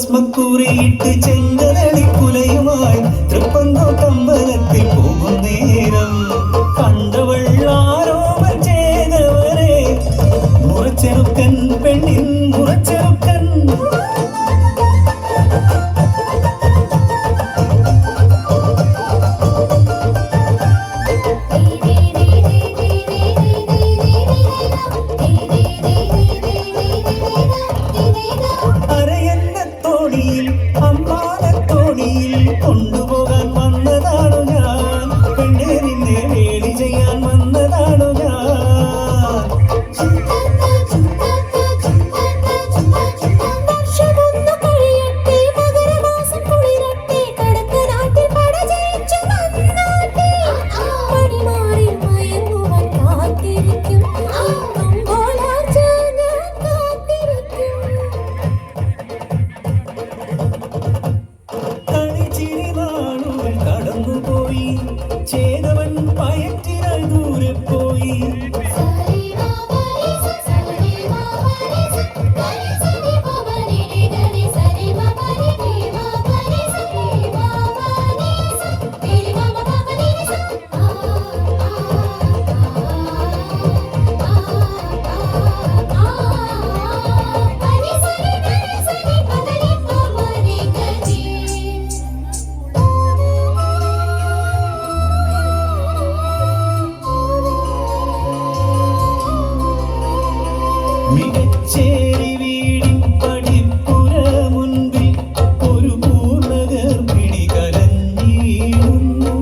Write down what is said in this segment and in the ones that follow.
ഭസ്മക്കുറിയിട്ട് ചെങ്കതളി കുലയുമായി തൃപ്പന്തോട്ടമ്പലത്തിൽ പോകും നേരം കണ്ടവൾ ആരോമൽ ചെയ്തവരെ മുറച്ചെറുക്കൻ പെണ്ണിൻ മുറച്ചെറുക്കൻ കൊണ്ടുപോകാൻ വന്നതാണു ഞാൻ പെണ്ണെ നിന്നെ വേളി ചെയ്യാൻ വന്നതാണു ഞാൻ കടന്നുപോയി ചേതവൻ പയറ്റിനായി ദൂരെ പോയി മികച്ചേരി വീടിൻ പടിപ്പുര മുൻപിൽ ഒരു പൂർണ്ണഗർഭിണി കരഞ്ഞിടുന്നു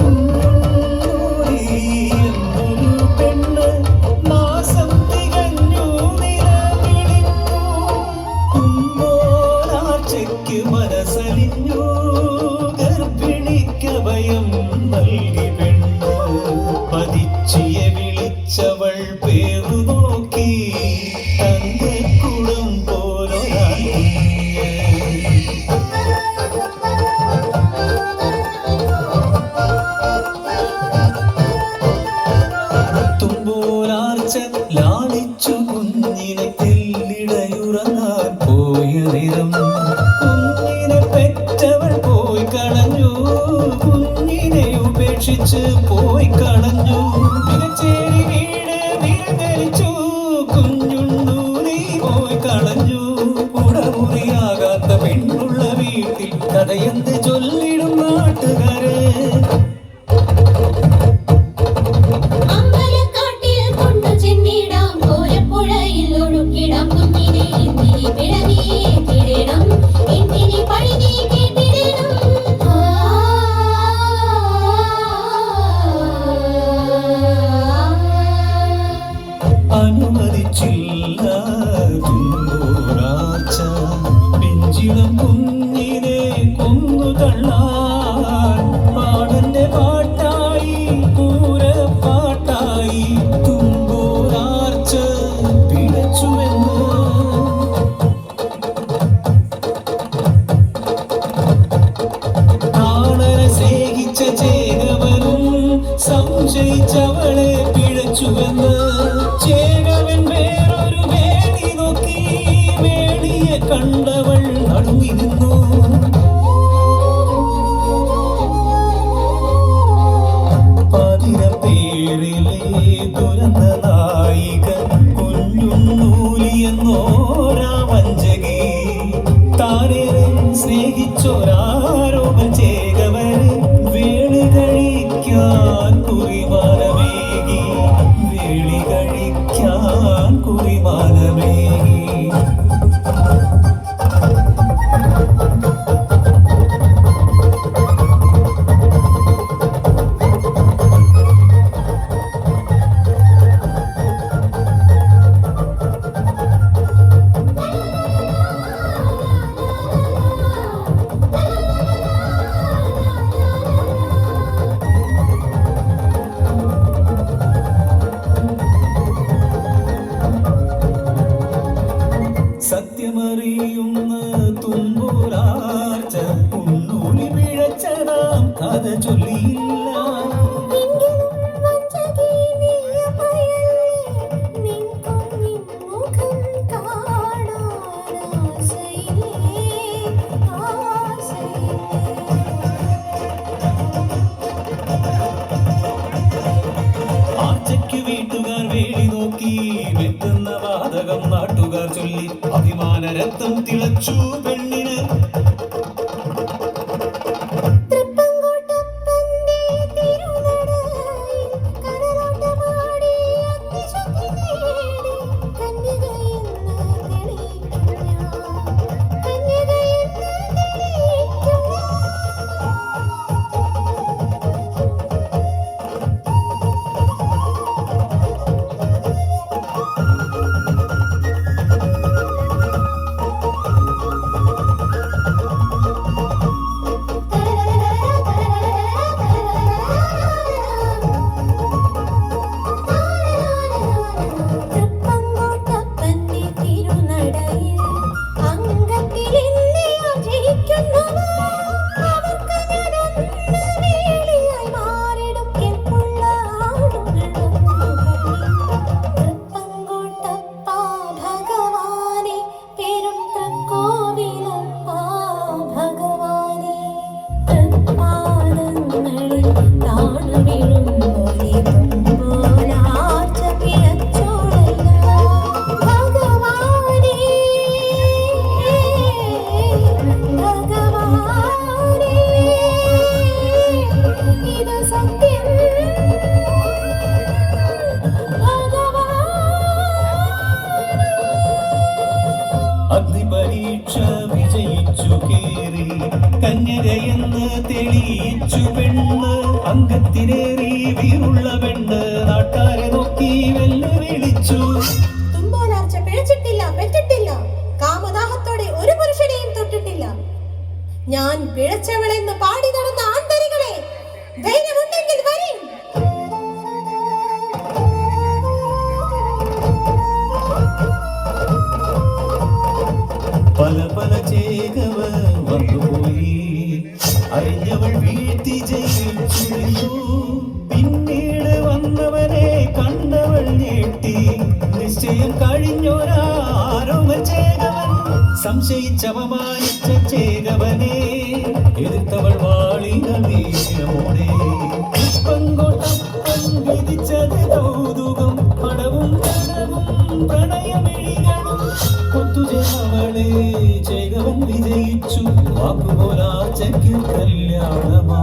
എന്നൊരു പെണ്ണ് മാസം തികഞ്ഞു നിലവിളിക്കുന്നു കുമ്പോലാഴ്ചയ്ക്ക് മനസ്സലിഞ്ഞു ഗർഭിണിക്ക് ഭയം നൽകി പെണ്ണ് പതിച്ചിയെ വിളിച്ചവൾ പേരു നോക്കി തുമ്പോലാർച്ച ലാളിച്ചു കുഞ്ഞിനെ തെല്ലിടയുറങ്ങാൻ പോയ നിറം കുഞ്ഞിനെ പെറ്റവൾ പോയി കളഞ്ഞു കുഞ്ഞിനെ ഉപേക്ഷിച്ച് പോയി കളഞ്ഞു മികച്ചേരി വീട് വിരകരിച്ചു കുഞ്ഞുണ്ണു നീ പോയി കളഞ്ഞു കുടമുറിയാകാത്ത പെണ്ണുള്ള വീട്ടിൽ കഥയെന്ത് ചൊല്ലിടും നാട്ടുകാര് അനുവദിച്ചില്ല തുമ്പോരാച്ച നെഞ്ചിളം കുഞ്ഞിനെ കൊന്നു തള്ളാൻ പാടന്റെ പാട്ടായി പൂരപ്പാട്ടായി തുമ്പോരാർച്ച പിഴച്ചുവെന്ന് പ്രാണനെ സ്നേഹിച്ച ചേകവനും സംശയിച്ചവളെ പിഴച്ചുവെന്ന് ചേകവൻ വേറൊരു വേളി നോക്കി വേളിയെ കണ്ടവൾ നടുങ്ങിരുന്നു പതിരപ്പേരിലെ ദുരന്ത നായിക കുഞ്ഞുണ്ണൂലിയെന്നോരാ വഞ്ചകി താരേറെ സ്നേഹിച്ചോരാരോപ ചേകവരെ വേളി കഴിക്കാൻ കുറിമാനമേകി വേളി കഴിക്കാൻ കുറിമാനമേകി സത്യമറിയുന്ന തുമ്പോരാർച്ച ഉണ്ണൂലി പിഴച്ചതാം കഥ ചൊല്ലിയില്ല നാട്ടുകാർ ചൊല്ലി അഭിമാന രക്തം തിളച്ചു പെണ്ണിന്. അഗ്നിപരീക്ഷ വിജയിച്ചു കേറി കന്യകയെന്ന് തെളിയിച്ചു പെണ്ണ്. അംഗത്തിനേറി വീറുള്ള പെണ്ണ് നാട്ടാരെ നോക്കി വെല്ലുവിളിച്ചു. തുമ്പോലാർച്ച പിഴച്ചിട്ടില്ല, പെറ്റിട്ടില്ല, കാമദാഹത്തോടെ ഒരു പുരുഷനെയും തൊട്ടിട്ടില്ല. ഞാൻ പിഴച്ചവളെന്ന് പാടി നടന്ന ആന്തരികളെ, ധൈര്യമുണ്ടെങ്കിൽ വരീ. പല പല ചേകവ വന്നുപോയി, അറിഞ്ഞവൾ വീഴ്ത്തി ജയിച്ചു. പിന്നീട് വന്നവനെ കണ്ടവൾ ഞെട്ടി, നിശ്ചയം കഴിഞ്ഞൊരാരോമ ചേകവൻ. സംശയിച്ചവമാനിച്ച ചേകവനെ എതിർത്തവൾ വാളികൾ വീശമോടെ. പങ്കോട്ടപ്പൻ വിധിച്ചത് കൗതുകം, പടവും കടവും പ്രണയമിഴികളും. കൊത്തുചേർന്നവളെ ചേകവൻ വിജയിച്ചു, വാക്കുപോലാച്ചയ്ക്ക് കല്യാണമാ.